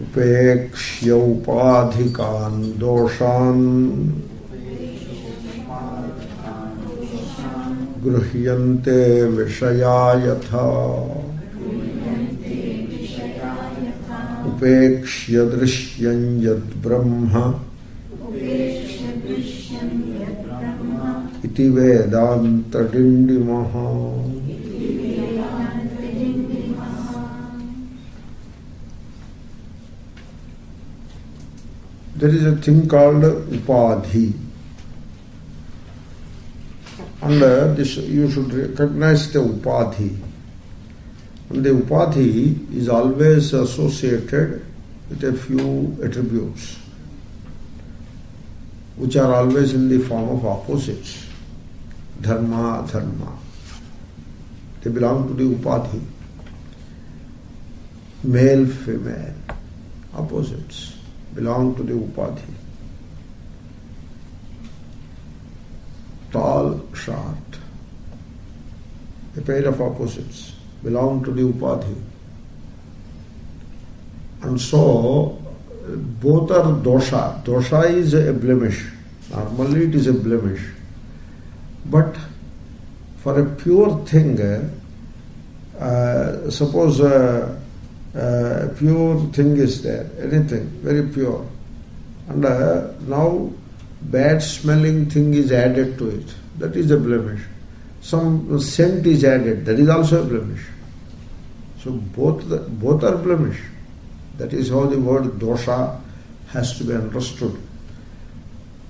Upekshya upadhikan doshan Gruhyante vishayayatha Upekshya drishyam yad brahma Iti Vedanta Dindima. There is a thing called upadhi. And this you should recognize the upadhi. And the upadhi is always associated with a few attributes, which are always in the form of opposites. Dharma, dharma. They belong to the upadhi. Male, female. Opposites belong to the upadhi. Tall, short. A pair of opposites belong to the upadhi. And so, both are dosha. Dosha is a blemish. Normally it is a blemish. But for a pure thing, suppose a pure thing is there, anything, very pure, and now bad smelling thing is added to it, that is a blemish. Some scent is added, that is also a blemish. So both are blemish. That is how the word dosha has to be understood.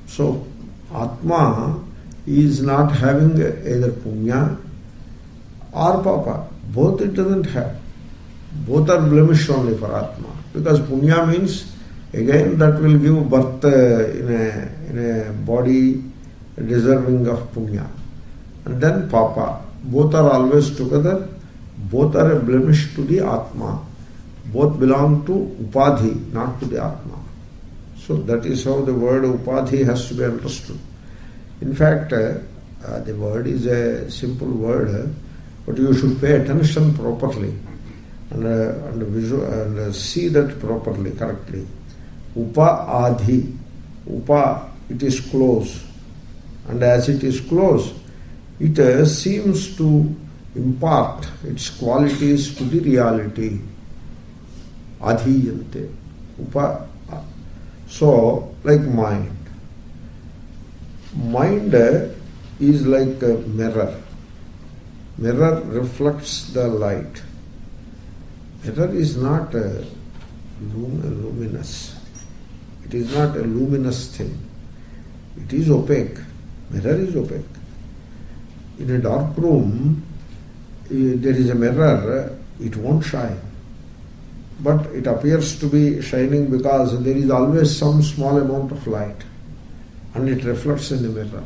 So Atma is not having either punya or papa. Both it doesn't have. Both are blemish only for Atma. Because punya means, again, that will give birth in a body deserving of punya. And then papa. Both are always together. Both are a blemish to the Atma. Both belong to upadhi, not to the Atma. So that is how the word upadhi has to be understood. In fact, the word is a simple word, but you should pay attention properly and see that properly, correctly. Upa-adhi. Upa, it is close. And as it is close, it seems to impart its qualities to the reality. Adhiyante. Upa. So, like mind. Mind is like a mirror. Mirror reflects the light. Mirror is not luminous. It is not a luminous thing. It is opaque. Mirror is opaque. In a dark room, there is a mirror, it won't shine. But it appears to be shining because there is always some small amount of light. And it reflects in the mirror.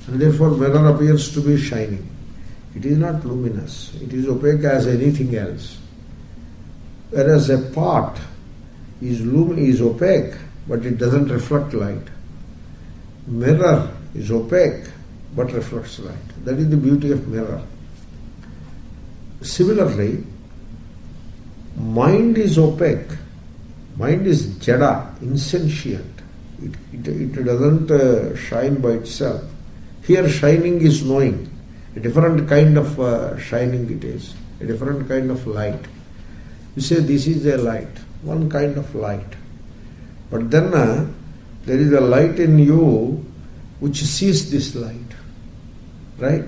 And therefore mirror appears to be shining. It is not luminous. It is opaque as anything else. Whereas a pot is opaque, but it doesn't reflect light. Mirror is opaque, but reflects light. That is the beauty of mirror. Similarly, mind is opaque. Mind is jada, insentient. It doesn't shine by itself. Here shining is knowing. A different kind of shining it is. A different kind of light. You say this is a light. One kind of light. But then there is a light in you which sees this light. Right?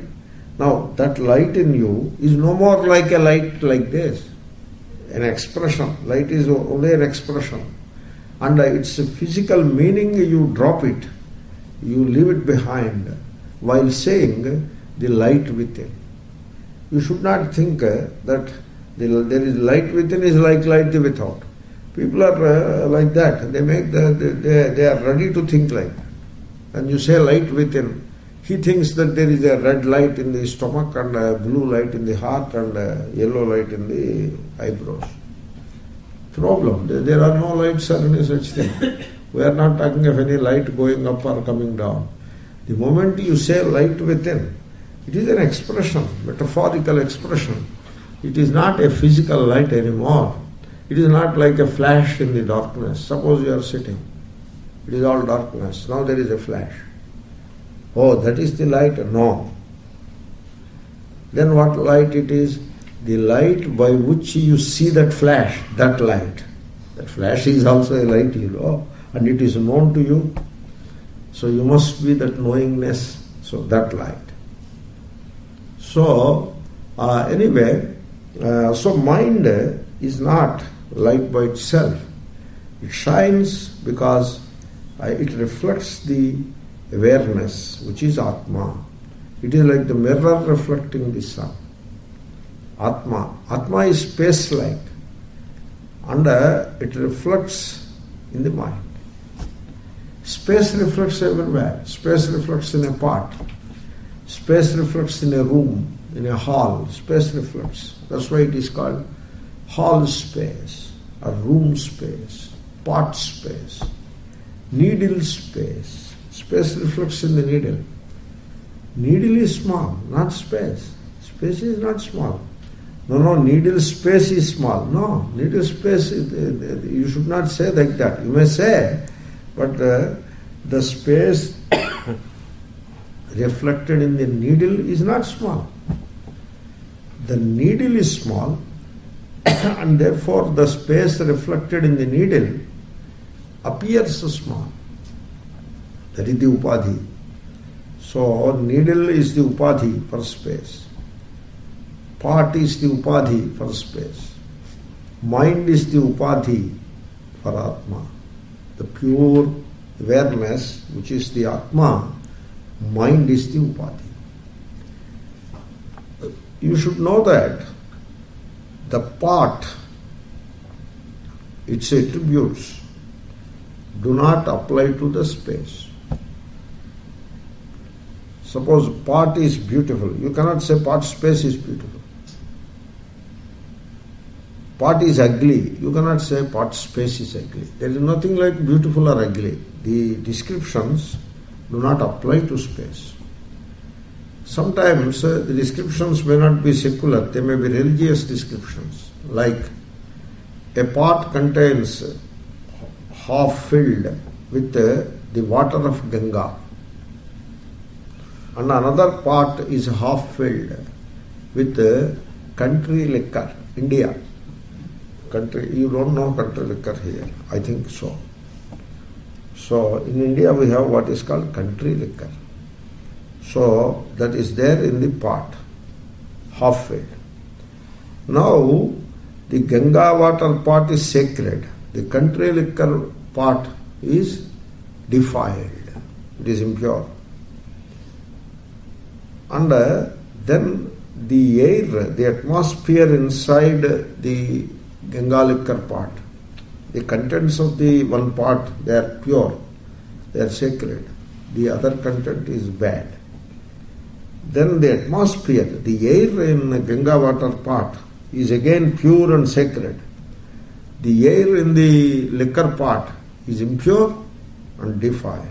Now that light in you is no more like a light like this. An expression. Light is only an expression. And its physical meaning, you drop it. You leave it behind while saying the light within. You should not think that there is light within is like light without. People are like that. They are ready to think like that. When you say light within, he thinks that there is a red light in the stomach and a blue light in the heart and a yellow light in the eyebrows. Problem. There are no lights or any such thing. We are not talking of any light going up or coming down. The moment you say light within, it is an expression, metaphorical expression. It is not a physical light anymore. It is not like a flash in the darkness. Suppose you are sitting. It is all darkness. Now there is a flash. Oh, that is the light? No. Then what light it is? The light by which you see that flash, that light. That flash is also a light, and it is known to you. So you must be that knowingness, so that light. So, anyway, so mind is not light by itself. It shines because it reflects the awareness, which is Atma. It is like the mirror reflecting the sun. Atma. Atma is space-like, and it reflects in the mind. Space reflects everywhere. Space reflects in a pot. Space reflects in a room, in a hall. Space reflects. That's why it is called hall space, or room space, pot space, needle space. Space reflects in the needle. Needle is small, not space. Space is not small. No, needle space is small. No, needle space, you should not say like that. You may say, but the space reflected in the needle is not small. The needle is small, and therefore the space reflected in the needle appears small. That is the upadhi. So needle is the upadhi for space. Pot is the upadhi for space. Mind is the upadhi for Atma. The pure awareness, which is the Atma, mind is the upadhi. You should know that the pot, its attributes, do not apply to the space. Suppose pot is beautiful. You cannot say pot space is beautiful. Pot is ugly. You cannot say pot space is ugly. There is nothing like beautiful or ugly. The descriptions do not apply to space. Sometimes the descriptions may not be secular. They may be religious descriptions. Like a pot contains half filled with the water of Ganga, and another pot is half filled with country liquor, India. Country, you don't know country liquor here, I think so. So in India we have what is called country liquor. So that is there in the pot, half filled. Now the Ganga water pot is sacred. The country liquor pot is defiled. It is impure. And then the air, the atmosphere inside the Ganga liquor pot, the contents of the one pot, they are pure, they are sacred. The other content is bad. Then the atmosphere, the air in the Ganga water pot is again pure and sacred. The air in the liquor pot is impure and defiled,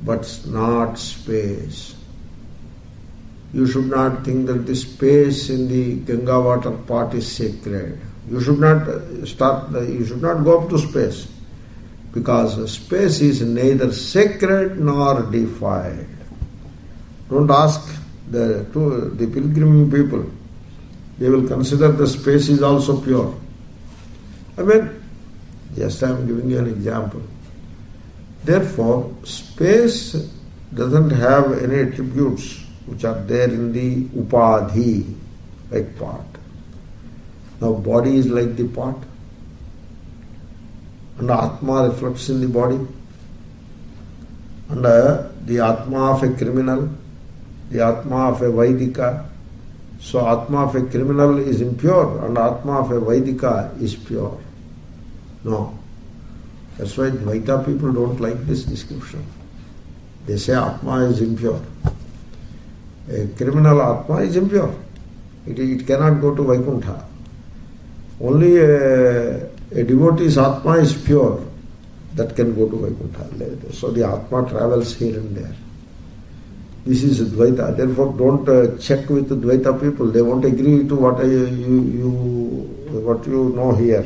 but not space. You should not think that the space in the Ganga water pot is sacred. You should not go up to space, because space is neither sacred nor defiled. Don't ask the pilgrim people. They will consider the space is also pure. I mean, just I am giving you an example. Therefore, space doesn't have any attributes which are there in the upadhi, like pot. Now body is like the pot, and Atma reflects in the body, and the Atma of a criminal, the Atma of a Vaidika. So Atma of a criminal is impure and Atma of a Vaidika is pure. No. That's why Advaita people don't like this description. They say Atma is impure. A criminal Atma is impure. It cannot go to Vaikuntha. Only a devotee's Atma is pure. That can go to Vaikuntha. So the Atma travels here and there. This is Advaita. Therefore don't check with Advaita people. They won't agree to what you what you know here.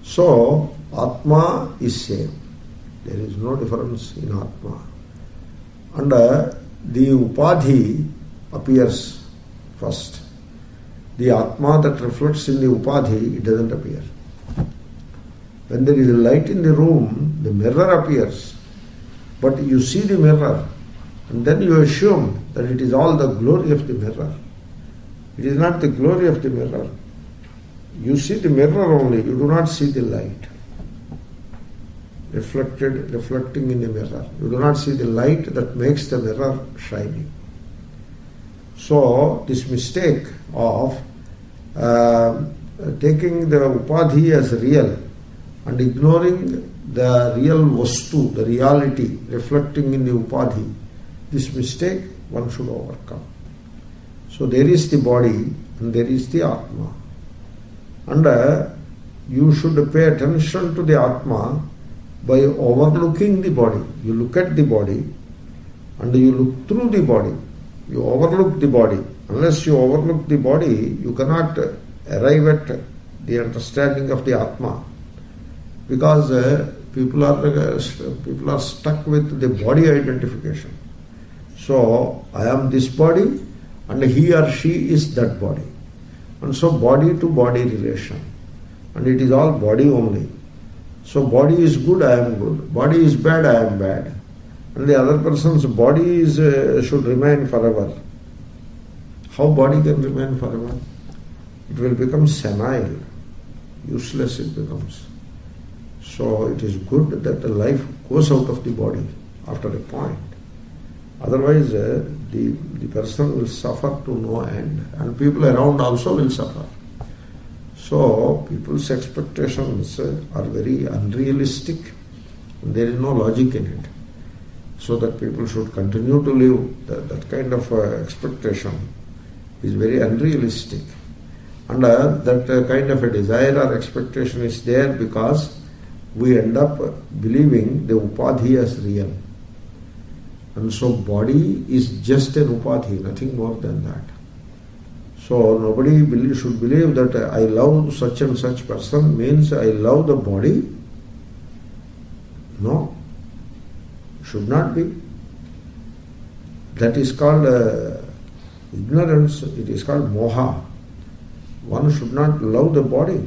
So, Atma is same. There is no difference in Atma. And the Upadhi appears first. The Atma that reflects in the Upadhi, it doesn't appear. When there is a light in the room, the mirror appears. But you see the mirror, and then you assume that it is all the glory of the mirror. It is not the glory of the mirror. You see the mirror only, you do not see the light reflecting in the mirror. You do not see the light that makes the mirror shining. So, this mistake of taking the Upadhi as real and ignoring the real Vastu, the reality reflecting in the Upadhi, this mistake one should overcome. So there is the body and there is the Atma. And you should pay attention to the Atma by overlooking the body. You look at the body and you look through the body. You overlook the body. Unless you overlook the body, you cannot arrive at the understanding of the Atma. Because people are stuck with the body identification. So, I am this body and he or she is that body. And so body to body relation. And it is all body only. So body is good, I am good. Body is bad, I am bad. And the other person's body is should remain forever. How body can remain forever? It will become senile. Useless it becomes. So it is good that the life goes out of the body after a point. Otherwise, the person will suffer to no end, and people around also will suffer. So, people's expectations are very unrealistic, and there is no logic in it. So that people should continue to live, that kind of expectation is very unrealistic. And that kind of a desire or expectation is there because we end up believing the Upadhi as real. And so body is just an Upadhi, nothing more than that. So nobody should believe that I love such and such person means I love the body. No, should not be. That is called ignorance, it is called moha. One should not love the body.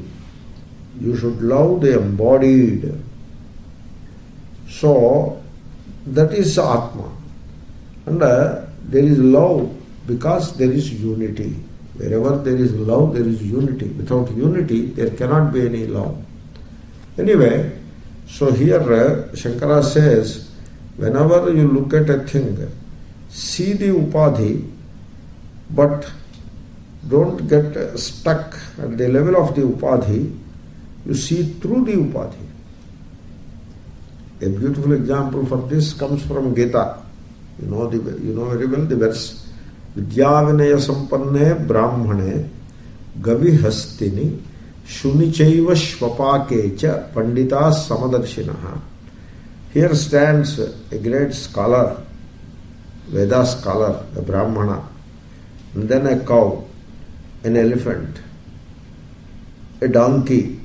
You should love the embodied. So, that is Atma. And there is love because there is unity. Wherever there is love, there is unity. Without unity, there cannot be any love. Anyway, so here Shankara says, whenever you look at a thing, see the Upadhi, but don't get stuck at the level of the Upadhi. You see through the Upadhi. A beautiful example for this comes from Gita. You know very well the verse. Vidyavinaya sampanne brahmane gavi hastini shunichaiva shvapakecha pandita samadarshinaha. Here stands a great scholar, Veda scholar, a brahmana, and then a cow, an elephant, a donkey,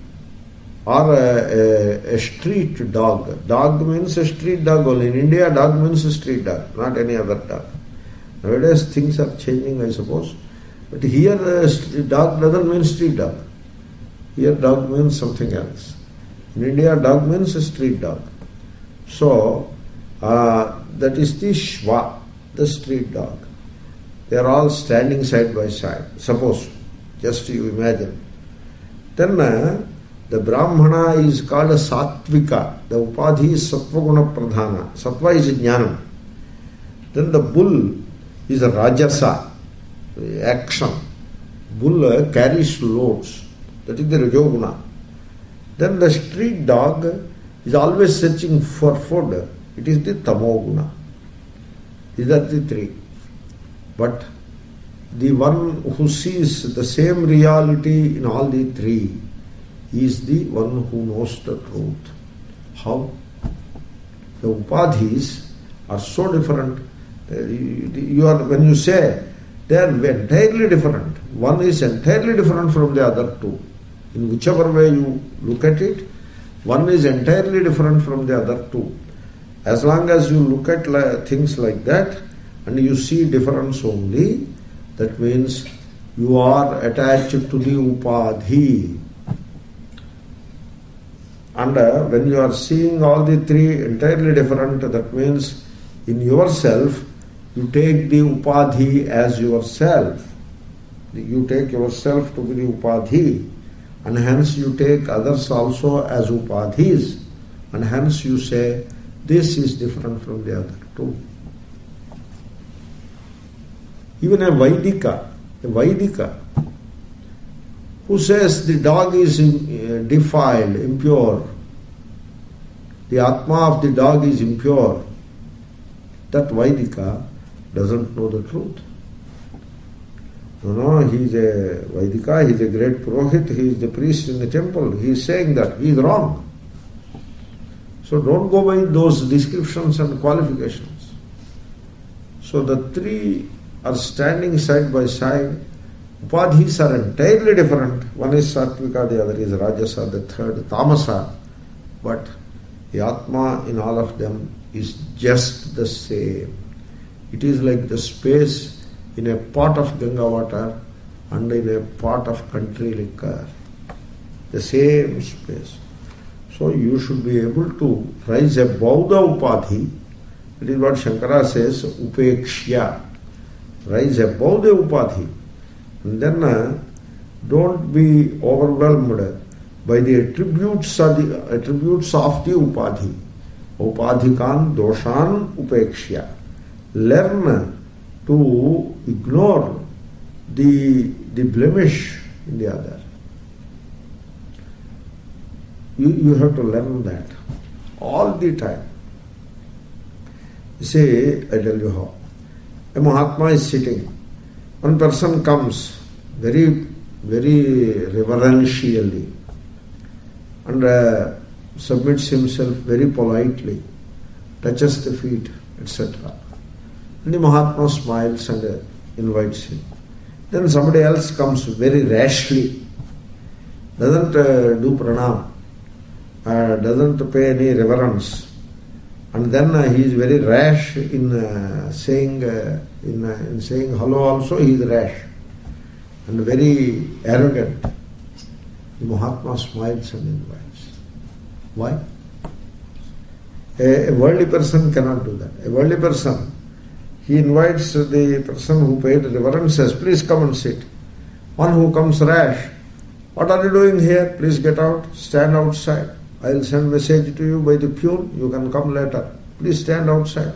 or a street dog. Dog means a street dog only. In India, dog means a street dog, not any other dog. Nowadays things are changing, I suppose. But here dog doesn't mean street dog. Here dog means something else. In India, dog means a street dog. So, that is the Shva, the street dog. They are all standing side by side. Suppose, just you imagine. Then the Brahmana is called a Sattvika. The Upadhi is Sattvaguna Pradhana. Sattva is Jnanam. Then the bull is a Rajasa, action. Bull carries loads. That is the Rajoguna. Then the street dog is always searching for food. It is the Tamoguna. These are the three. But the one who sees the same reality in all the three is the one who knows the truth. How? The Upadhis are so different. When you say they are entirely different, one is entirely different from the other two. In whichever way you look at it, one is entirely different from the other two. As long as you look at things like that and you see difference only, that means you are attached to the upadhi. And when you are seeing all the three entirely different, that means in yourself, you take the upadhi as yourself. You take yourself to be the upadhi, and hence you take others also as upadhis, and hence you say, this is different from the other two. Even a Vaidika, who says the dog is defiled, impure, the Atma of the dog is impure, that Vaidika doesn't know the truth. No, he is a Vaidika, he is a great Purohit, he is the priest in the temple. He is saying that he is wrong. So don't go by those descriptions and qualifications. So the three are standing side by side. Upadhis are entirely different. One is Sattvika, the other is Rajasa, the third Tamasa. But the Atma in all of them is just the same. It is like the space in a pot of Ganga water and in a pot of country liquor. The same space. So you should be able to rise above the upadhi. It is what Shankara says, upekshya. Rise above the upadhi. And then don't be overwhelmed by the attributes of the upadhi. Upadhikan doshan upekshya. Learn to ignore the blemish in the other. You have to learn that all the time. You see, I tell you how. A Mahatma is sitting. One person comes very, very reverentially and submits himself very politely, touches the feet, etc. And the Mahatma smiles and invites him. Then somebody else comes very rashly, doesn't do pranam, doesn't pay any reverence, and then he is very rash in saying hello also. He is rash and very arrogant. The Mahatma smiles and invites. Why? A worldly person cannot do that. A worldly person, he invites the person who paid reverence, says, please come and sit. One who comes rash, what are you doing here? Please get out, stand outside. I will send message to you by the peon, you can come later. Please stand outside.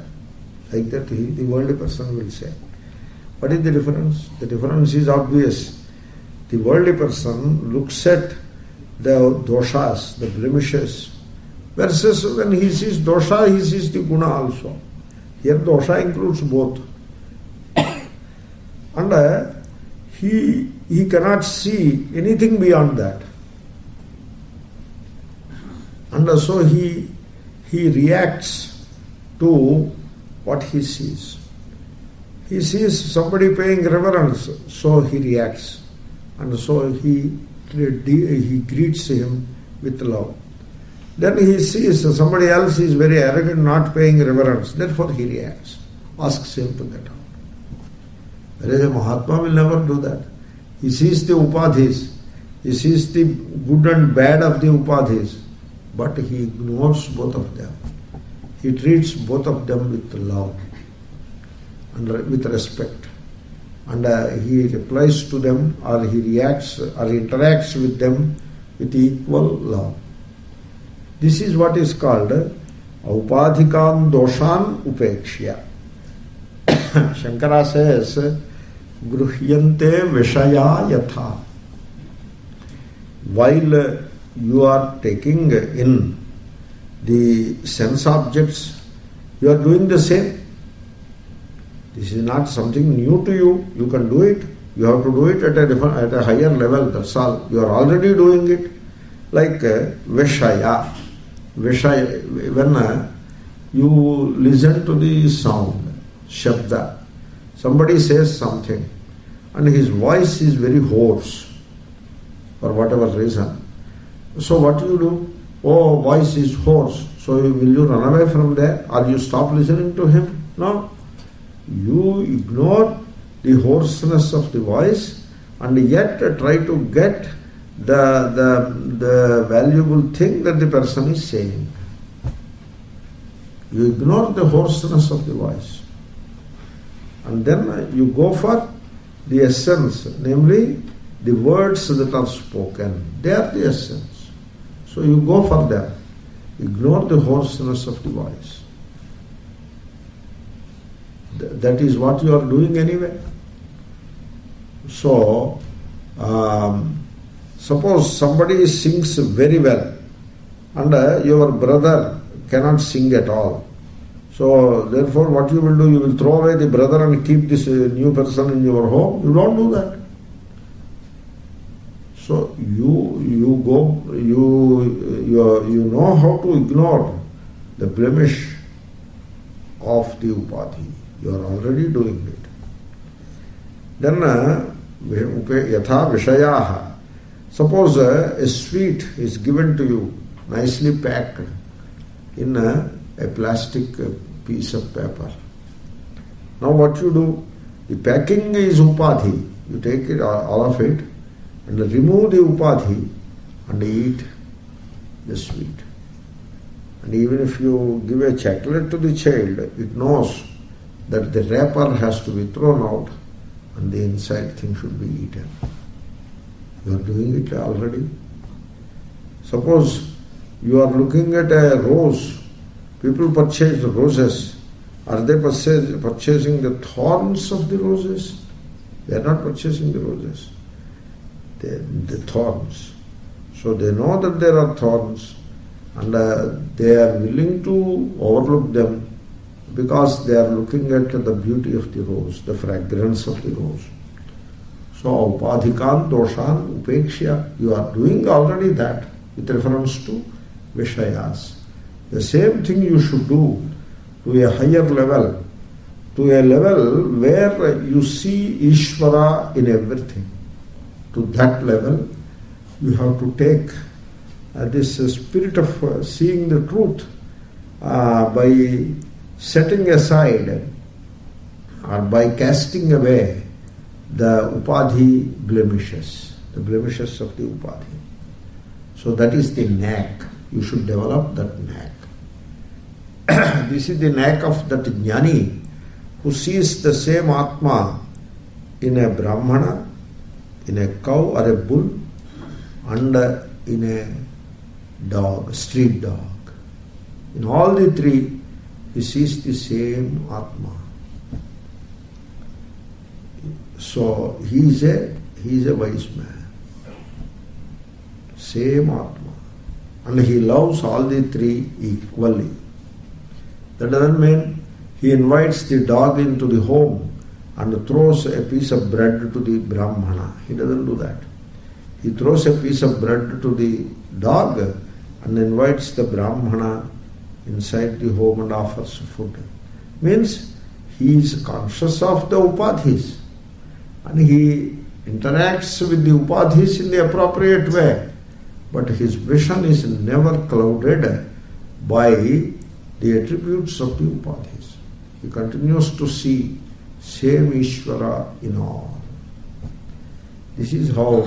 Like that the worldly person will say. What is the difference? The difference is obvious. The worldly person looks at the doshas, the blemishes, versus when he sees dosha, he sees the guna also. Here dosha includes both. And he cannot see anything beyond that. And so he reacts to what he sees. He sees somebody paying reverence, so he reacts. And so he greets him with love. Then he sees somebody else is very arrogant, not paying reverence. Therefore he reacts, asks him to get out. Whereas a Mahatma will never do that. He sees the upadhis, he sees the good and bad of the upadhis, but he ignores both of them. He treats both of them with love and with respect. And he replies to them, or he reacts or interacts with them with equal love. This is what is called upadhikan doshan upekshya. Shankara says, gruhyante vishaya yatha. While you are taking in the sense objects, you are doing the same. This is not something new to you. You can do it. You have to do it at a higher level. That's all. You are already doing it. Like Vishaya. Vishaya. When you listen to the sound, Shabda, somebody says something and his voice is very hoarse for whatever reason. So what do you do? Oh, voice is hoarse. So will you run away from there? Or you stop listening to him? No. You ignore the hoarseness of the voice and yet try to get the valuable thing that the person is saying. You ignore the hoarseness of the voice. And then you go for the essence, namely the words that are spoken. They are the essence. So you go for them. Ignore the hoarseness of the voice. That is what you are doing anyway. So, suppose somebody sings very well and your brother cannot sing at all. So, therefore, what you will do, you will throw away the brother and keep this new person in your home. You don't do that. So, you know how to ignore the blemish of the upadhi. You are already doing it. Then, yatha vishayaha. Suppose a sweet is given to you, nicely packed in a plastic piece of paper. Now what you do? The packing is upadhi. You take it, all of it, and remove the upadhi and eat the sweet. And even if you give a chocolate to the child, it knows that the wrapper has to be thrown out and the inside thing should be eaten. You are doing it already. Suppose you are looking at a rose. People purchase the roses. Are they purchasing the thorns of the roses? They are not purchasing the roses. The thorns. So they know that there are thorns and they are willing to overlook them because they are looking at the beauty of the rose, the fragrance of the rose. So, upadhikan doshan upekshya, you are doing already that with reference to vishayas. The same thing you should do to a higher level, to a level where you see Ishvara in everything. To that level, you have to take this spirit of seeing the truth by setting aside or by casting away the upadhi blemishes, the blemishes of the upadhi. So that is the knack. You should develop that knack. This is the knack of that jnani who sees the same Atma in a Brahmana, in a cow or a bull, and in a dog, street dog. In all the three, he sees the same Atma. So he is a wise man. Same Atma. And he loves all the three equally. That doesn't mean he invites the dog into the home and throws a piece of bread to the Brahmana. He doesn't do that. He throws a piece of bread to the dog and invites the Brahmana inside the home and offers food. Means he is conscious of the upadhis and he interacts with the upadhis in the appropriate way. But his vision is never clouded by the attributes of the upadhis. He continues to see same Ishvara in all. This is how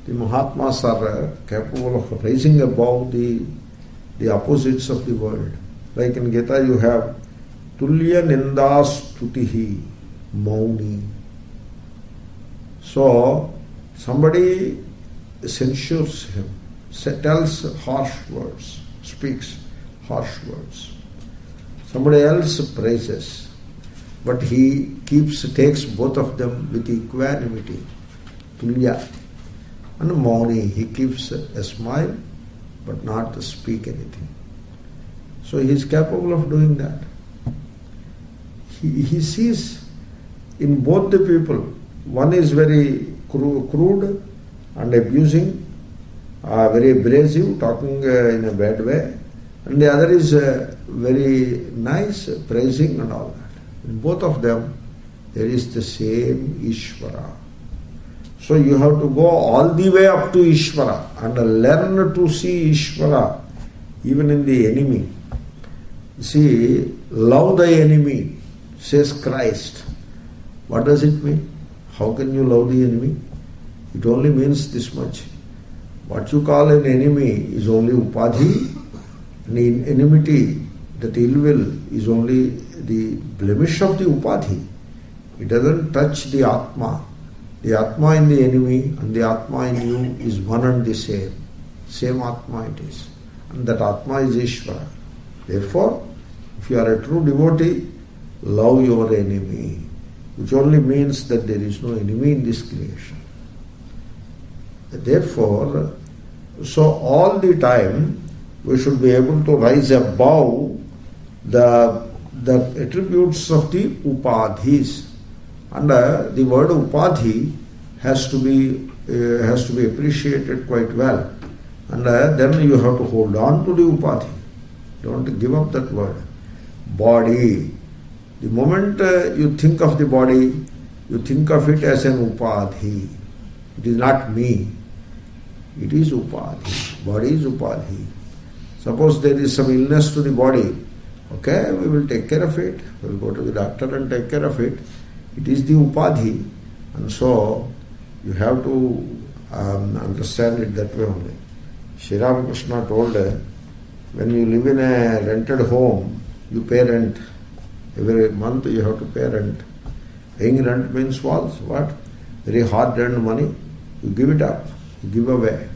the Mahatmas are capable of rising above the opposites of the world. Like in Gita you have Tulya Nindas Tutihi Mauni. So somebody censures him, tells harsh words, speaks harsh words. Somebody else praises, but he takes both of them with equanimity. Tulya. And Mauni, he keeps a smile but not to speak anything. So he is capable of doing that. He sees in both the people, one is very crude and abusing, very abrasive, talking in a bad way, and the other is very nice, praising and all that. In both of them, there is the same Ishvara. So you have to go all the way up to Ishvara and learn to see Ishvara even in the enemy. See, love thy enemy, says Christ. What does it mean? How can you love the enemy? It only means this much. What you call an enemy is only upadhi, and in enmity, that ill will is only the blemish of the upadhi. It doesn't touch the Atma. The Atma in the enemy and the Atma in you is one and the same. Same Atma it is. And that Atma is Ishvara. Therefore, if you are a true devotee, love your enemy, which only means that there is no enemy in this creation. Therefore, so all the time we should be able to rise above the attributes of the upadhis. And the word upadhi has to be appreciated quite well. And then you have to hold on to the upadhi. Don't give up that word. Body. The moment you think of the body, you think of it as an upadhi. It is not me. It is upadhi. Body is upadhi. Suppose there is some illness to the body. Okay, we will take care of it. We will go to the doctor and take care of it. It is the upadhi. And so you have to understand it that way only. Shri Ramakrishna told, when you live in a rented home, you pay rent. Every month you have to pay rent. Paying rent means what? Very hard-earned money. You give it up. You give away.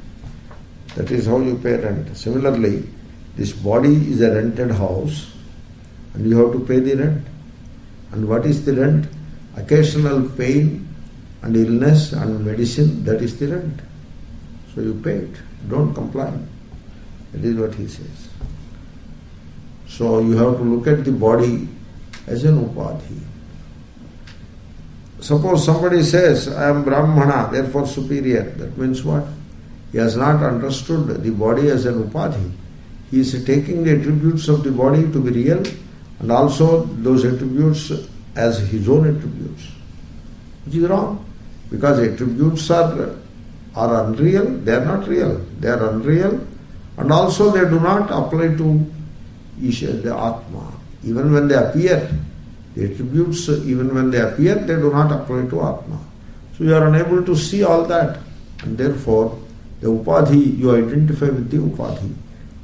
That is how you pay rent. Similarly, this body is a rented house and you have to pay the rent. And what is the rent? Occasional pain and illness and medicine, that is the rent. So you pay it. Don't complain. That is what he says. So you have to look at the body as an upadhi. Suppose somebody says, I am Brahmana, therefore superior. That means what? He has not understood the body as an upadhi. He is taking the attributes of the body to be real and also those attributes as his own attributes. Which is wrong. Because attributes are unreal, they are not real. They are unreal and also they do not apply to the Atma. Even when they appear, the attributes, even when they appear, they do not apply to Atma. So you are unable to see all that. And therefore, the upadhi, you identify with the upadhi.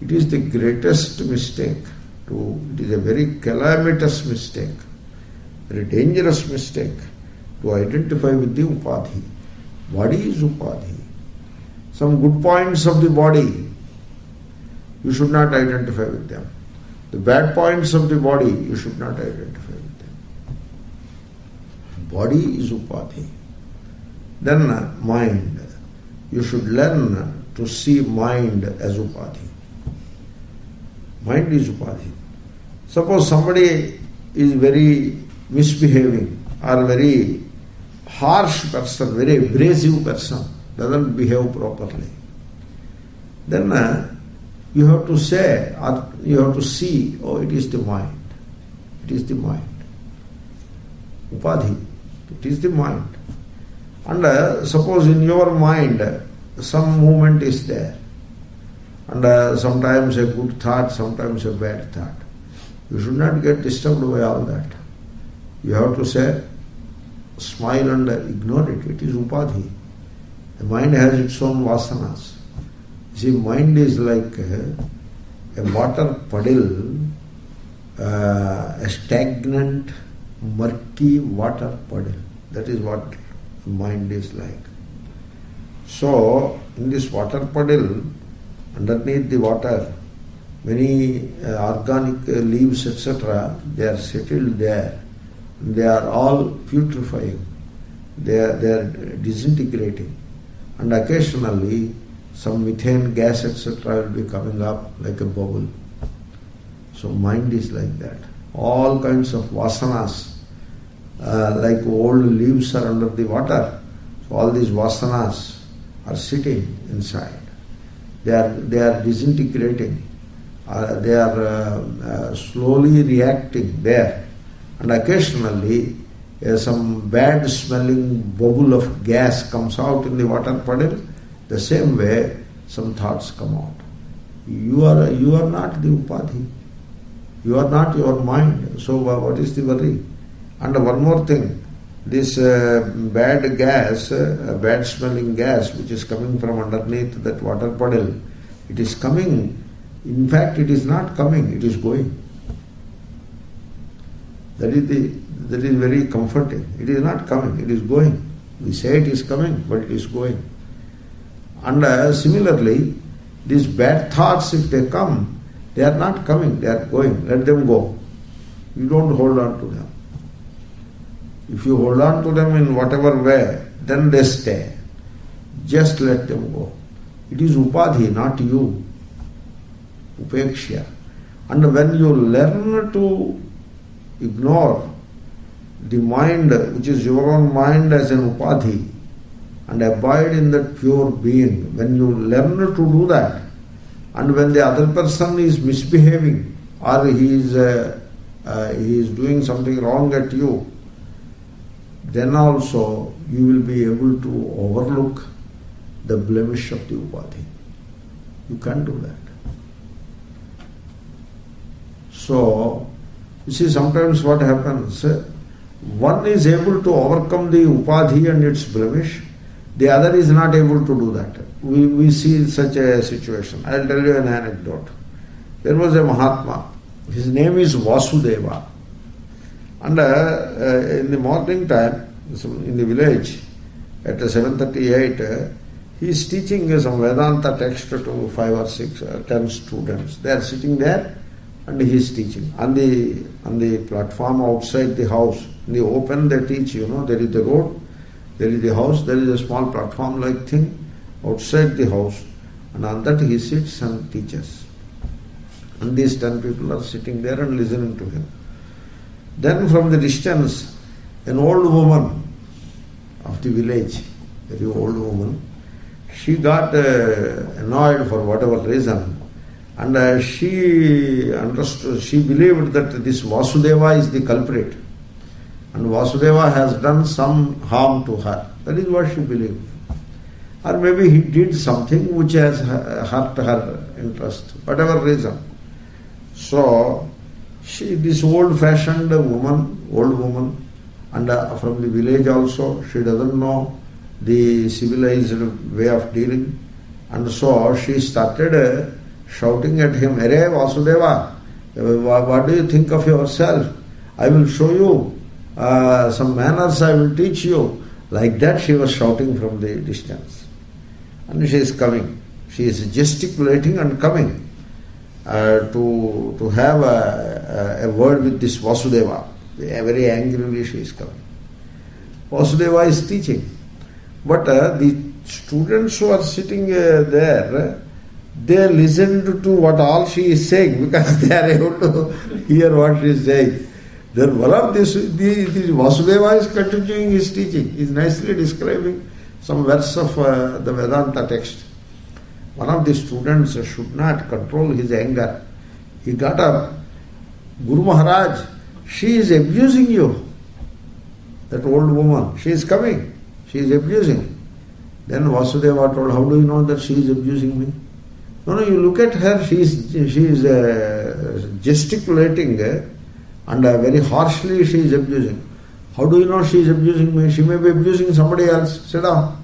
It is the greatest mistake. It is a very calamitous mistake, very dangerous mistake to identify with the upadhi. Body is upadhi. Some good points of the body, you should not identify with them. The bad points of the body, you should not identify with them. Body is upadhi. Then mind. You should learn to see mind as upadhi. Mind is upadhi. Suppose somebody is very misbehaving or very harsh person, very abrasive person, doesn't behave properly. Then you have to say, or you have to see, oh, it is the mind. It is the mind. Upadhi. It is the mind. And suppose in your mind some movement is there. And sometimes a good thought, sometimes a bad thought. You should not get disturbed by all that. You have to say, smile and ignore it. It is upadhi. The mind has its own vasanas. You see, mind is like a water puddle, a stagnant, murky water puddle. That is what mind is like. So, in this water puddle, underneath the water, many organic leaves, etc., they are settled there. They are all putrefying. They are disintegrating. And occasionally, some methane gas, etc., will be coming up like a bubble. So, mind is like that. All kinds of vasanas, like old leaves are under the water. So, all these vasanas are sitting inside. They are disintegrating. They are slowly reacting there. And occasionally some bad smelling bubble of gas comes out in the water puddle, the same way some thoughts come out. You are not the upadhi. You are not your mind. So what is the worry? And one more thing, this bad gas, bad smelling gas which is coming from underneath that water puddle, it is coming. In fact, it is not coming, it is going. That is very comforting. It is not coming, it is going. We say it is coming, but it is going. And similarly, these bad thoughts, if they come, they are not coming, they are going. Let them go. You don't hold on to them. If you hold on to them in whatever way, then they stay. Just let them go. It is upadhi, not you. Upeksha. And when you learn to ignore the mind, which is your own mind as an upadhi, and abide in that pure being, when you learn to do that, and when the other person is misbehaving or he is doing something wrong at you, then also you will be able to overlook the blemish of the upadhi. You can't do that. So, you see, sometimes what happens, one is able to overcome the upadhi and its blemish, the other is not able to do that. We see such a situation. I will tell you an anecdote. There was a Mahatma. His name is Vasudeva. And in the morning time, in the village, at 7:38, he is teaching some Vedanta text to 5 or 6 or 10 students. They are sitting there and he is teaching. On the platform outside the house, in the open they teach, there is the road, there is the house, there is a small platform-like thing outside the house, and on that he sits and teaches. And these 10 people are sitting there and listening to him. Then from the distance, an old woman of the village, very old woman, she got annoyed for whatever reason, and she understood, she believed that this Vasudeva is the culprit, and Vasudeva has done some harm to her. That is what she believed. Or maybe he did something which has hurt her interest, whatever reason. So, this old-fashioned old woman, and from the village also, she doesn't know the civilized way of dealing. And so she started shouting at him, "Arey Vasudeva, what do you think of yourself? I will show you some manners, I will teach you." Like that she was shouting from the distance. And she is coming. She is gesticulating and coming to have a word with this Vasudeva. Very angrily she is coming. Vasudeva is teaching. But the students who are sitting there, they listened to what all she is saying because they are able to hear what she is saying. Then one of this Vasudeva is continuing his teaching. He is nicely describing some verse of the Vedanta text. One of the students should not control his anger. He got up. "Guru Maharaj, she is abusing you." That old woman, she is coming. She is abusing. Then Vasudeva told, "How do you know that she is abusing me?" No, you look at her, she is gesticulating and very harshly she is abusing. "How do you know she is abusing me? She may be abusing somebody else. Sit down."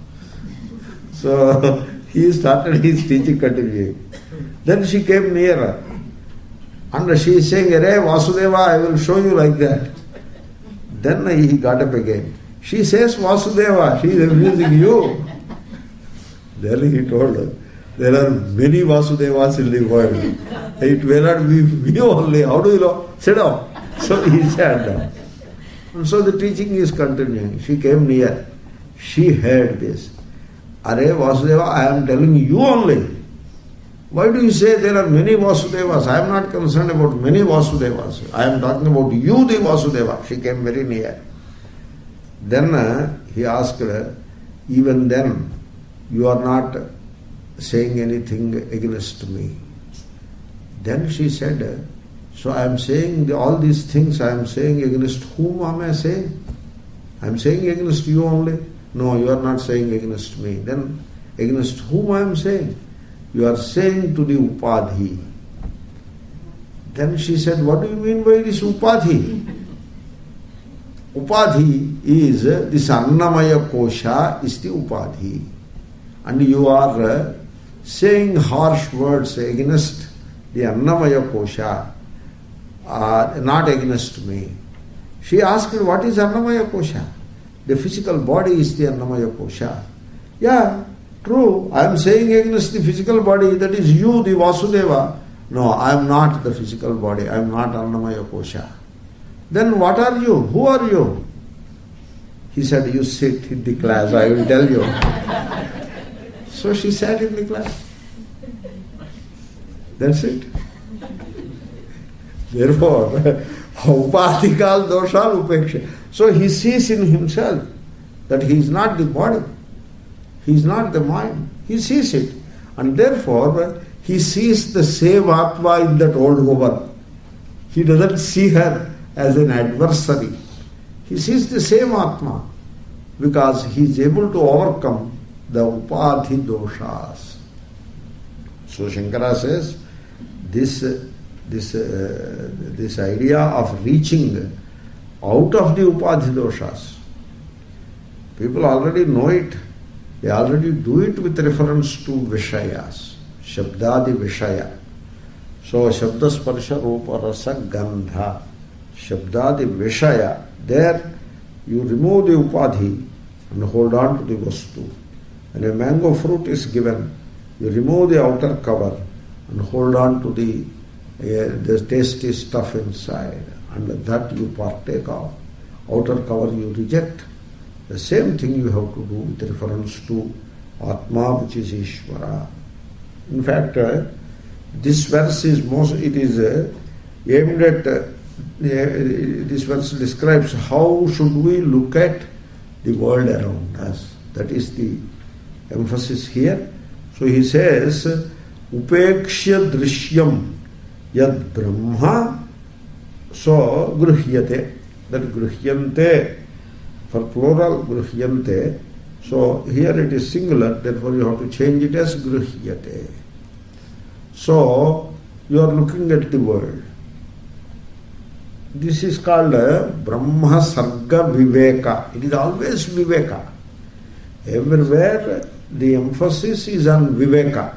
So he started his teaching continuing. Then she came nearer and she is saying, "Arey Vasudeva, I will show you," like that. Then he got up again. "She says Vasudeva, she is abusing you." Then he told her, "There are many Vasudevas in the world. It may not be me only. How do you know? Sit down." So he sat down. And so the teaching is continuing. She came near. She heard this. "Arey Vasudeva, I am telling you only. Why do you say there are many Vasudevas? I am not concerned about many Vasudevas. I am talking about you, the Vasudeva." She came very near. Then he asked her, "Even then, you are not saying anything against me?" Then she said, "So I am saying all these things I am saying against whom am I saying? I am saying against you only. No, you are not saying against me. Then against whom I am saying? You are saying to the upadhi. Then she said, what do you mean by this upadhi? Upadhi is, this Annamaya Kosha is the upadhi. And you are saying harsh words against the Annamaya Kosha, not against me. She asked, what is Annamaya Kosha? The physical body is the Annamaya Kosha. Yeah, true. I am saying against the physical body, that is you, the Vasudeva. No, I am not the physical body. I am not Annamaya Kosha. Then what are you? Who are you? He said, you sit in the class, I will tell you. So she sat in the class. That's it. Therefore, upadhikal doshal upeksha. So he sees in himself that he is not the body. He is not the mind. He sees it. And therefore, he sees the same Atma in that old woman. He doesn't see her as an adversary. He sees the same Atma because he is able to overcome the upadhi doshas. So Shankara says, this idea of reaching out of the upadhi doshas, people already know it. They already do it with reference to Vishayas, Shabdadi Vishaya. So Shabda Sparsha Rupa Rasa Gandha, Shabdadi Vishaya, there you remove the upadhi and hold on to the vastu. When a mango fruit is given, you remove the outer cover and hold on to the tasty stuff inside, and that you partake of. Outer cover you reject. The same thing you have to do with reference to Atma, which is Ishvara. In fact, this verse is aimed at, this verse describes how should we look at the world around us. That is the emphasis here. So he says, Upekshya Drishyam Yad Brahma, so Gruhyate, that Gruhyante, for plural Gruhyante, so here it is singular, therefore you have to change it as Gruhyate. So you are looking at the world. This is called Brahma Sarga Viveka. It is always Viveka. Everywhere the emphasis is on Viveka.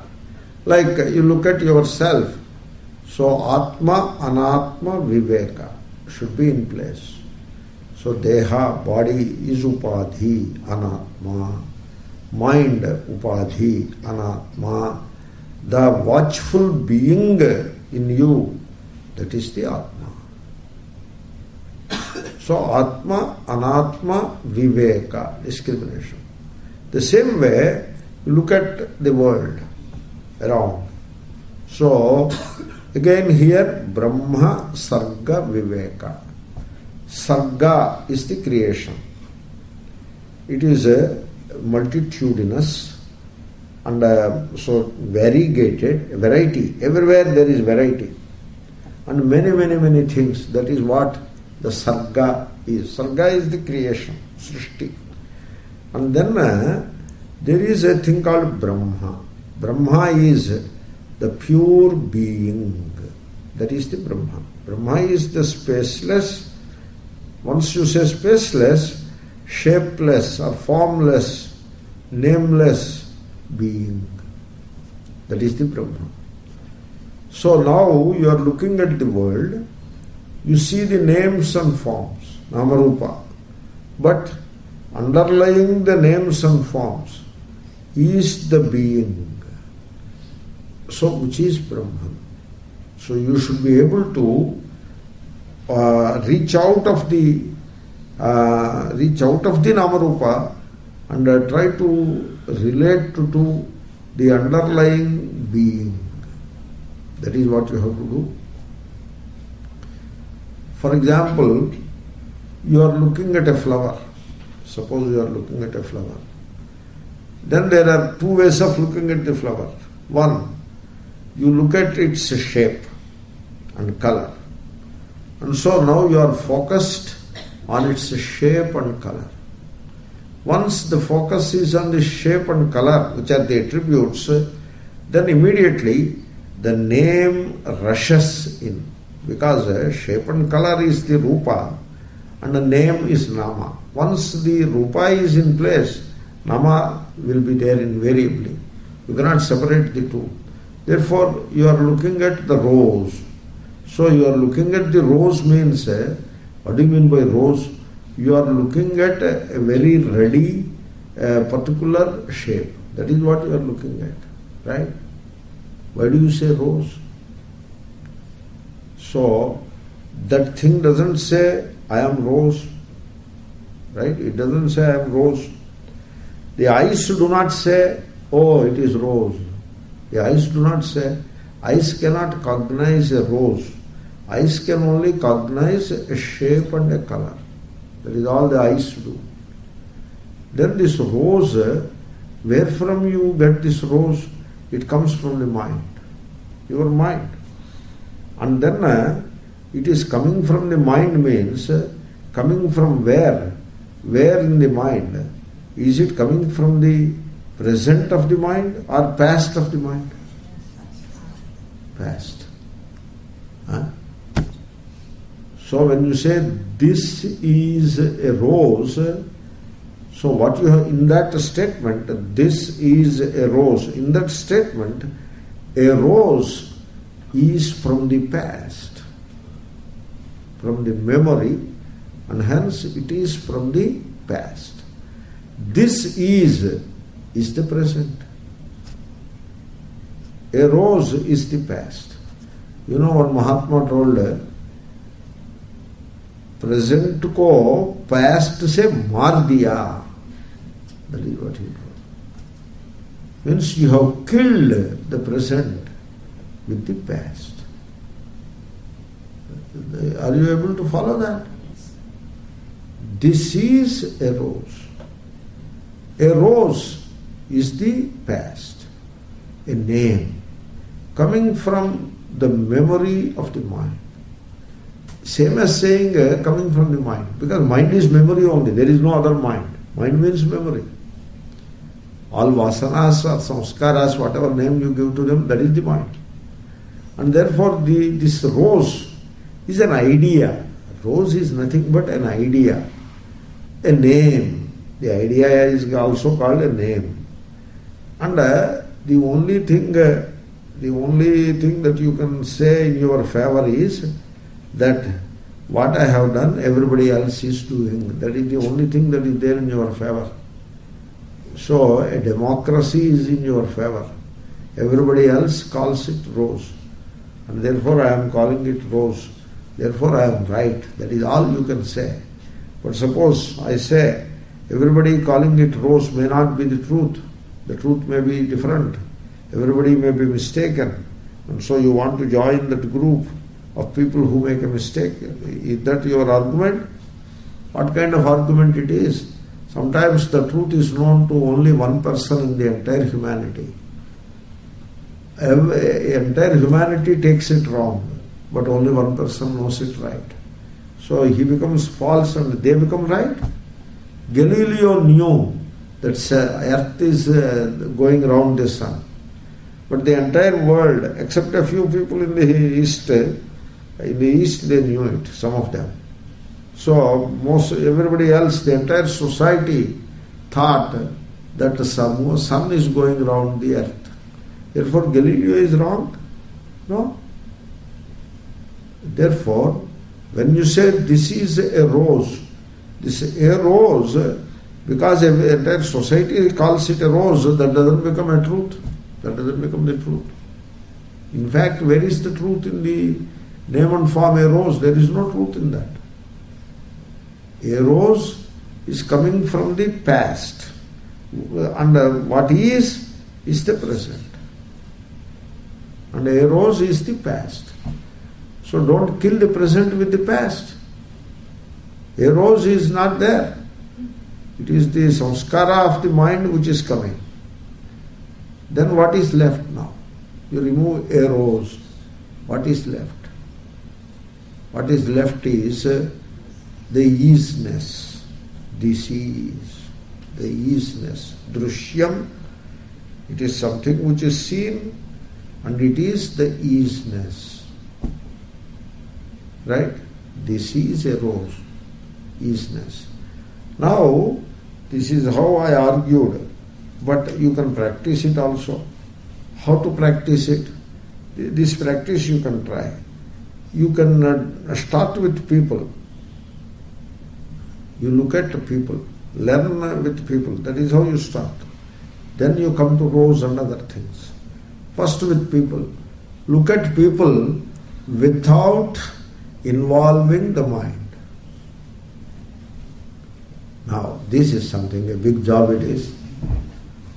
Like you look at yourself. So Atma, Anatma, Viveka should be in place. So Deha, body is Upadhi, Anatma. Mind, Upadhi, Anatma. The watchful being in you, that is the Atma. So Atma, Anatma, Viveka, discrimination. The same way, you look at the world around. So, again here, Brahma, Sarga, Viveka. Sarga is the creation. It is a multitudinous and so variegated, variety. Everywhere there is variety. And many things. That is what the Sarga is. Sarga is the creation, Srishti. And then there is a thing called Brahma. Brahma is the pure being. That is the Brahma. Brahma is the spaceless. Once you say spaceless, shapeless or formless, nameless being. That is the Brahma. So now you are looking at the world, you see the names and forms, Namarupa. But underlying the names and forms is the being. So which is Brahman. So you should be able to reach out of the Namarupa and try to relate to the underlying being. That is what you have to do. For example, you are looking at a flower. Suppose you are looking at a flower. Then there are two ways of looking at the flower. One, you look at its shape and color. And so now you are focused on its shape and color. Once the focus is on the shape and color, which are the attributes, then immediately the name rushes in. Because shape and color is the rupa and the name is nama. Once the rupa is in place, nama will be there invariably. You cannot separate the two. Therefore, you are looking at the rose. So you are looking at the rose means, what do you mean by rose? You are looking at a very ready, particular shape. That is what you are looking at, right? Why do you say rose? So, that thing doesn't say, I am rose, right? It doesn't say, I am rose. The eyes do not say, oh, it is rose. The eyes do not say. Eyes cannot cognize a rose. Eyes can only cognize a shape and a color. That is all the eyes do. Then this rose, where from you get this rose? It comes from the mind, your mind. And then it is coming from the mind means, coming from where? Where in the mind? Is it coming from the present of the mind or past of the mind? Past. So when you say this is a rose, so what you have in that statement, this is a rose, in that statement, a rose is from the past, from the memory, and hence it is from the past. This is the present. A rose is the past. You know what Mahatma told, present ko past se maar diya. That is what he told. Means you have killed the present with the past. Are you able to follow that? This is a rose. A rose is the past, a name, coming from the memory of the mind. Same as saying coming from the mind, because mind is memory only, there is no other mind. Mind means memory. All vasanas or samskaras, whatever name you give to them, that is the mind. And therefore this rose is an idea. Rose is nothing but an idea, a name. The idea is also called a name. And the only thing that you can say in your favor is that what I have done, everybody else is doing. That is the only thing that is there in your favor. So a democracy is in your favor. Everybody else calls it rose. And therefore I am calling it rose. Therefore I am right. That is all you can say. But suppose I say, everybody calling it rose may not be the truth. The truth may be different. Everybody may be mistaken. And so you want to join that group of people who make a mistake. Is that your argument? What kind of argument it is? Sometimes the truth is known to only one person in the entire humanity. Entire humanity takes it wrong, but only one person knows it right. So he becomes false and they become right. Galileo knew that earth is going around the sun. But the entire world, except a few people in the east they knew it, some of them. So everybody else, the entire society thought that the sun is going around the earth. Therefore Galileo is wrong? No. Therefore, when you say this is a rose, because the entire society calls it a rose, that doesn't become a truth. That doesn't become the truth. In fact, where is the truth in the name and form a rose? There is no truth in that. A rose is coming from the past. And what is the present. And a rose is the past. So don't kill the present with the past. A rose is not there. It is the samskara of the mind which is coming. Then what is left now? You remove a rose. What is left? What is left is the easiness. This is the easiness. Drishyam, it is something which is seen, and it is the easiness. Right? This is a rose. Easiness. Now, this is how I argued, but you can practice it also. How to practice it? This practice you can try. You can start with people. You look at people, learn with people. That is how you start. Then you come to rose and other things. First with people. Look at people without involving the mind. Now, this is something, a big job it is.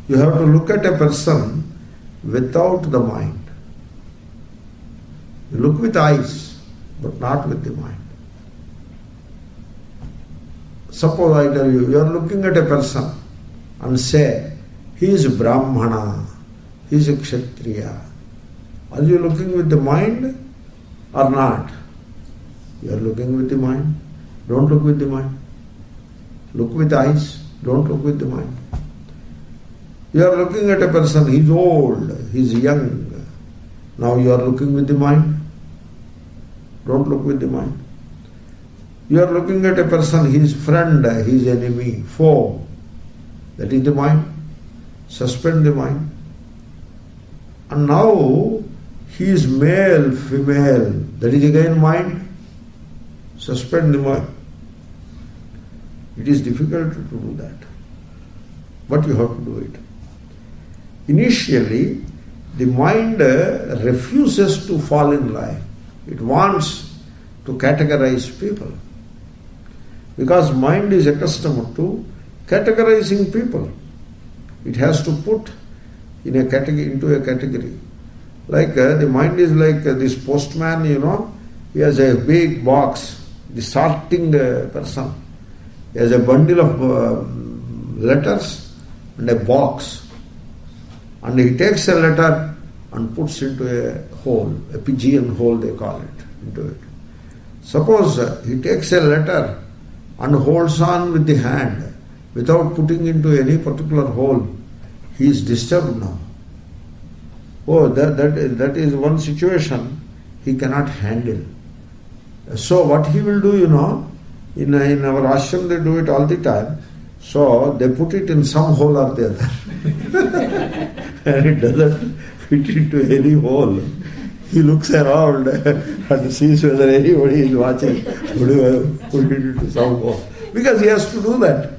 You have to look at a person without the mind. You look with eyes, but not with the mind. Suppose I tell you, you are looking at a person and say, he is Brahmana, he is a Kshatriya. Are you looking with the mind or not? You are looking with the mind. Don't look with the mind. Look with eyes, don't look with the mind. You are looking at a person, he is old, he is young. Now you are looking with the mind. Don't look with the mind. You are looking at a person, he is friend, he is enemy, foe. That is the mind. Suspend the mind. And now he is male, female. That is again mind. Suspend the mind. It is difficult to do that. But you have to do it. Initially, the mind refuses to fall in line. It wants to categorize people. Because mind is accustomed to categorizing people. It has to put in a category, into a category. Like the mind is like this postman, he has a big box, the sorting person. He has a bundle of letters and a box. And he takes a letter and puts into a hole, a pigeon hole they call it, into it. Suppose he takes a letter and holds on with the hand without putting into any particular hole, he is disturbed now. Oh, that is one situation he cannot handle. So what he will do, in our ashram they do it all the time. So they put it in some hole or the other. And it doesn't fit into any hole. He looks around and sees whether anybody is watching. Put it into some hole. Because he has to do that.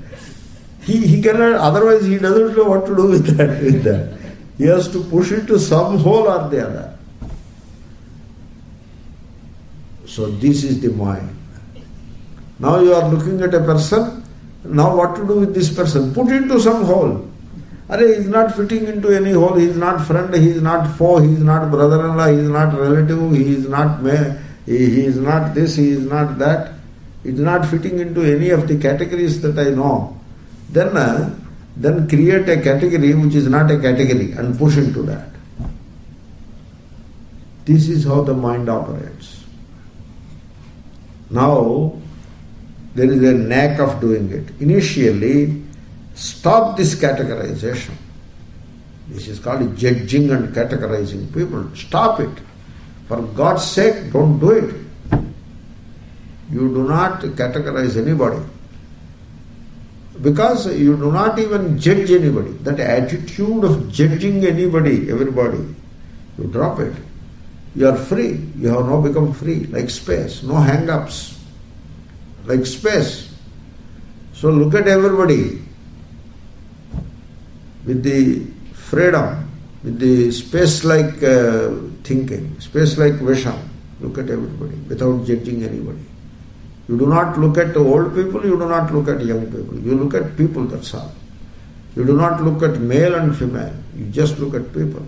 He cannot, otherwise he doesn't know what to do with that. He has to push it to some hole or the other. So this is the mind. Now you are looking at a person, now what to do with this person? Put it into some hole. He is not fitting into any hole, he is not friend, he is not foe, he is not brother-in-law, he is not relative, he is not he is not this, he is not that. It is not fitting into any of the categories that I know. Then create a category which is not a category and push into that. This is how the mind operates. Now, there is a knack of doing it. Initially, stop this categorization. This is called judging and categorizing people. Stop it. For God's sake, don't do it. You do not categorize anybody. Because you do not even judge anybody. That attitude of judging anybody, everybody, you drop it. You are free. You have now become free, like space. No hang-ups. Like space. So look at everybody with the freedom, with the space-like thinking, space-like vision. Look at everybody without judging anybody. You do not look at old people, you do not look at young people. You look at people, that's all. You do not look at male and female. You just look at people.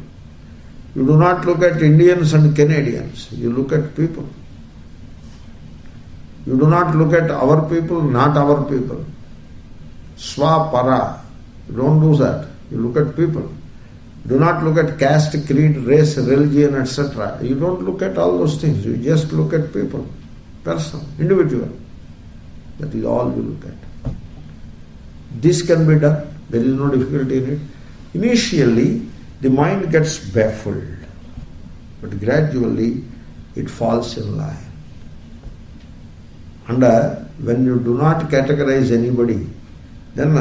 You do not look at Indians and Canadians. You look at people. You do not look at our people, not our people. Swa, para. You don't do that. You look at people. Do not look at caste, creed, race, religion, etc. You don't look at all those things. You just look at people. Person, individual. That is all you look at. This can be done. There is no difficulty in it. Initially, the mind gets baffled, but gradually it falls in line. And when you do not categorize anybody, then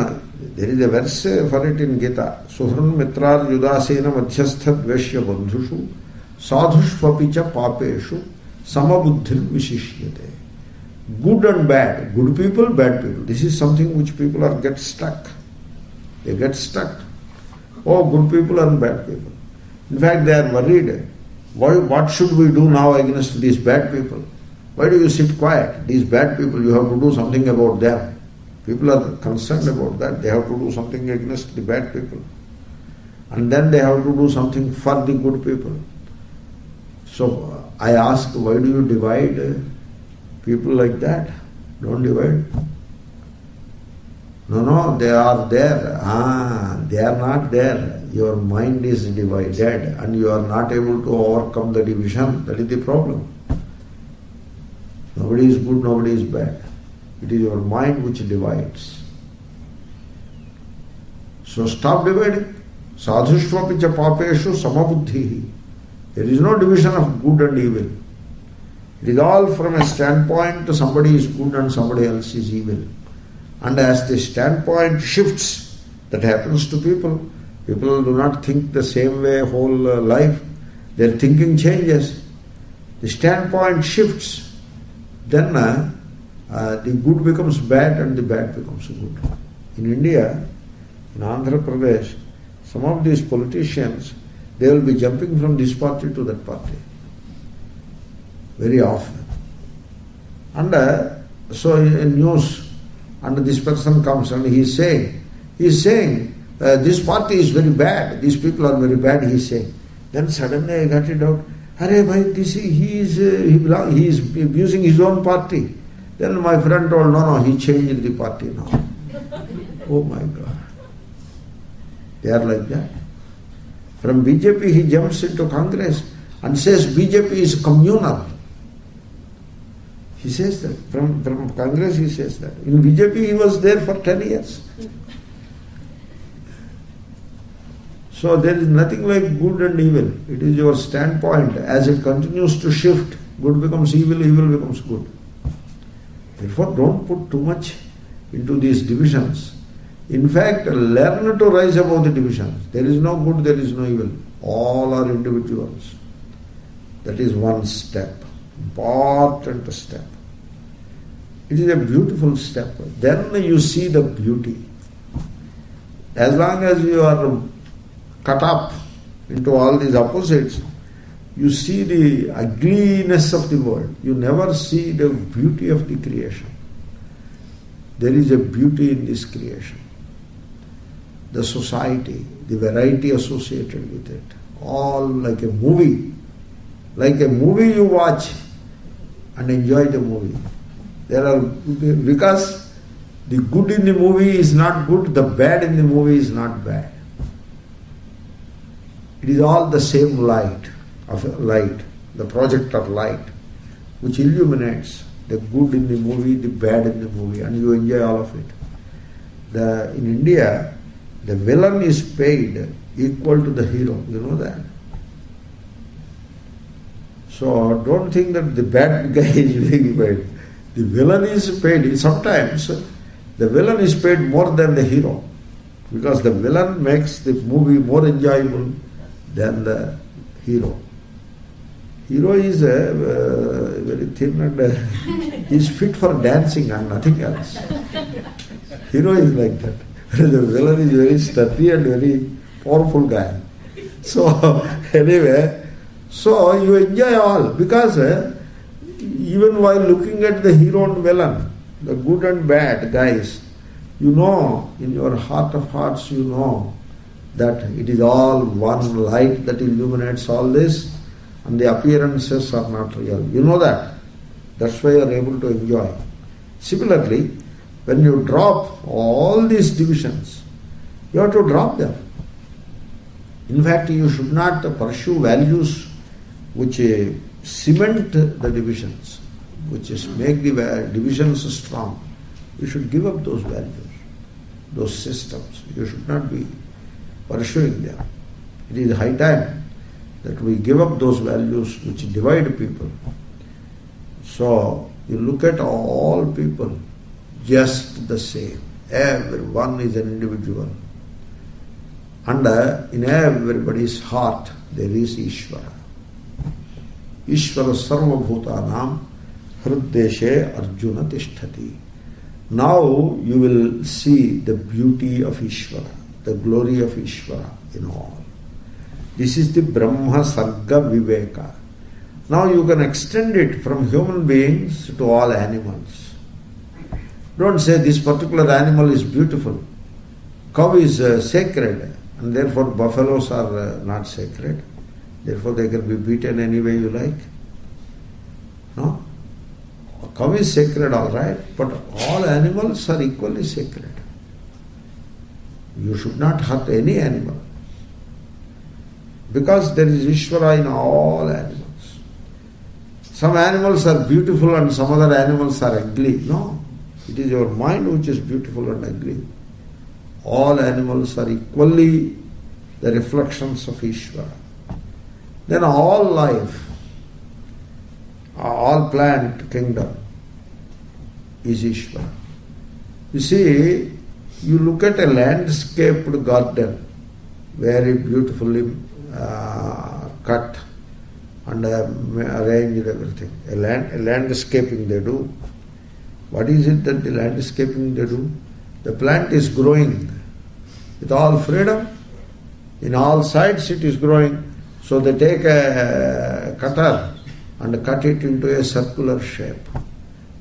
there is a verse for it in Gita. Suhran mitrar yudasena madhyastha dveshya bandhushu sadhushvapicha papeshu samabuddhir vishishyate. Good and bad, good people, bad people. This is something which people get stuck. They get stuck. Oh, good people and bad people. In fact, they are worried. What should we do now against these bad people? Why do you sit quiet? These bad people, you have to do something about them. People are concerned about that. They have to do something against the bad people. And then they have to do something for the good people. So I ask, why do you divide people like that? Don't divide. No, they are there. They are not there. Your mind is divided and you are not able to overcome the division. That is the problem. Nobody is good, nobody is bad. It is your mind which divides. So stop dividing. Sadhushvapicha papeshu samabuddhihi. There is no division of good and evil. It is all from a standpoint somebody is good and somebody else is evil. And as the standpoint shifts, that happens to people. People do not think the same way whole life. Their thinking changes. The standpoint shifts. Then the good becomes bad and the bad becomes good. In India, in Andhra Pradesh, some of these politicians, they will be jumping from this party to that party. Very often. And so in news, and this person comes and he is saying, this party is very bad, these people are very bad, he is saying. Then suddenly I got it out. He is abusing his own party. Then my friend told, no, he changed the party now. Oh my God. They are like that. From BJP he jumps into Congress and says BJP is communal. He says that. From Congress he says that. In BJP he was there for 10 years. So there is nothing like good and evil. It is your standpoint. As it continues to shift, good becomes evil, evil becomes good. Therefore don't put too much into these divisions. In fact, learn to rise above the divisions. There is no good, there is no evil. All are individuals. That is one step. Important step. It is a beautiful step. Then you see the beauty. As long as you are cut up into all these opposites, you see the ugliness of the world. You never see the beauty of the creation. There is a beauty in this creation. The society, the variety associated with it, all like a movie. Like a movie you watch and enjoy the movie. Because the good in the movie is not good, the bad in the movie is not bad. It is all the same light, the project of light, which illuminates the good in the movie, the bad in the movie, and you enjoy all of it. In India, the villain is paid equal to the hero. You know that? So don't think that the bad guy is being paid. The villain is paid. Sometimes the villain is paid more than the hero, because the villain makes the movie more enjoyable than the hero. Hero is very thin and he is fit for dancing and nothing else. Hero is like that. The villain is very sturdy and very powerful guy. So anyway, so you enjoy all, because even while looking at the hero and villain, the good and bad guys, you know, in your heart of hearts, you know that it is all one light that illuminates all this, and the appearances are not real. You know that. That's why you are able to enjoy. Similarly, when you drop all these divisions, you have to drop them. In fact, you should not pursue values which cement the divisions, which make the divisions strong. You should give up those values, those systems. You should not be pursuing them. It is high time that we give up those values which divide people. So, you look at all people just the same. Everyone is an individual. And in everybody's heart there is Ishvara. Ishvara sarva bhutanam hriddeshe arjuna tishtati. Now you will see the beauty of Ishvara, the glory of Ishvara in all. This is the Brahma Sarga Viveka. Now you can extend it from human beings to all animals. Don't say this particular animal is beautiful. Cow is sacred, and therefore buffaloes are not sacred. Therefore they can be beaten any way you like. No? A cow is sacred, all right, but all animals are equally sacred. You should not hurt any animal, because there is Ishvara in all animals. Some animals are beautiful and some other animals are ugly. No, it is your mind which is beautiful and ugly. All animals are equally the reflections of Ishvara. Then all life, all plant kingdom is Ishvara. You see, you look at a landscaped garden, very beautifully cut and arranged everything. A landscaping they do. What is it that the landscaping they do? The plant is growing with all freedom. In all sides it is growing. So they take a cutter and cut it into a circular shape.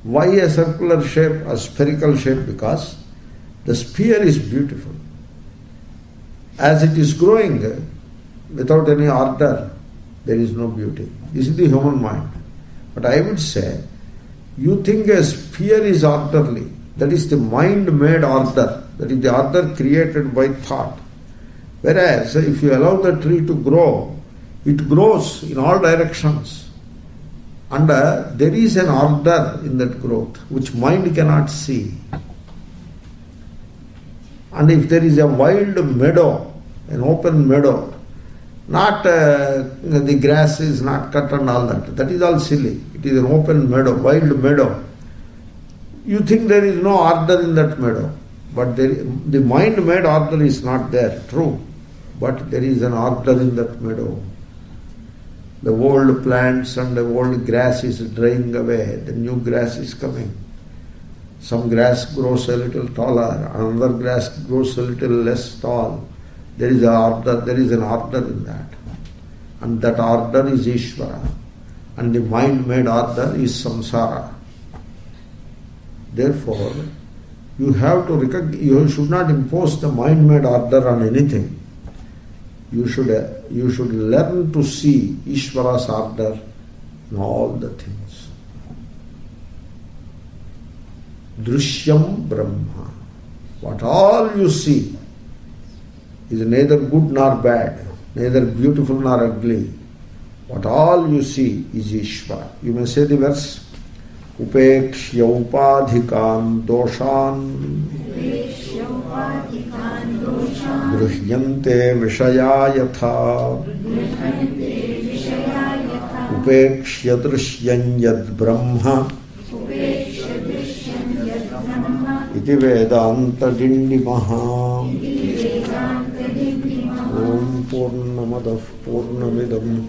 Why a circular shape, a spherical shape? Because the sphere is beautiful. As it is growing without any order, there is no beauty. This is the human mind. But I would say, you think a sphere is orderly. That is the mind-made order. That is the order created by thought. Whereas, if you allow the tree to grow, it grows in all directions. And there is an order in that growth, which mind cannot see. And if there is a wild meadow, an open meadow, not the grass is not cut and all that is all silly. It is an open meadow, wild meadow. You think there is no order in that meadow, but the mind-made order is not there, true. But there is an order in that meadow. The old plants and the old grass is drying away, the new grass is coming. Some grass grows a little taller, another grass grows a little less tall. There is an order in that. And that order is Ishvara. And the mind-made order is samsara. Therefore, you have to you should not impose the mind-made order on anything. You should learn to see Ishvara's order in all the things. Drishyam Brahma. What all you see is neither good nor bad, neither beautiful nor ugly. What all you see is Ishvara. You may say the verse, Upekshya upadhikan doshan Gruhyante vishaya yatha Upekshya drishyan yad brahma Iti Vedanta Dindima Om Purnamadav Purnamidam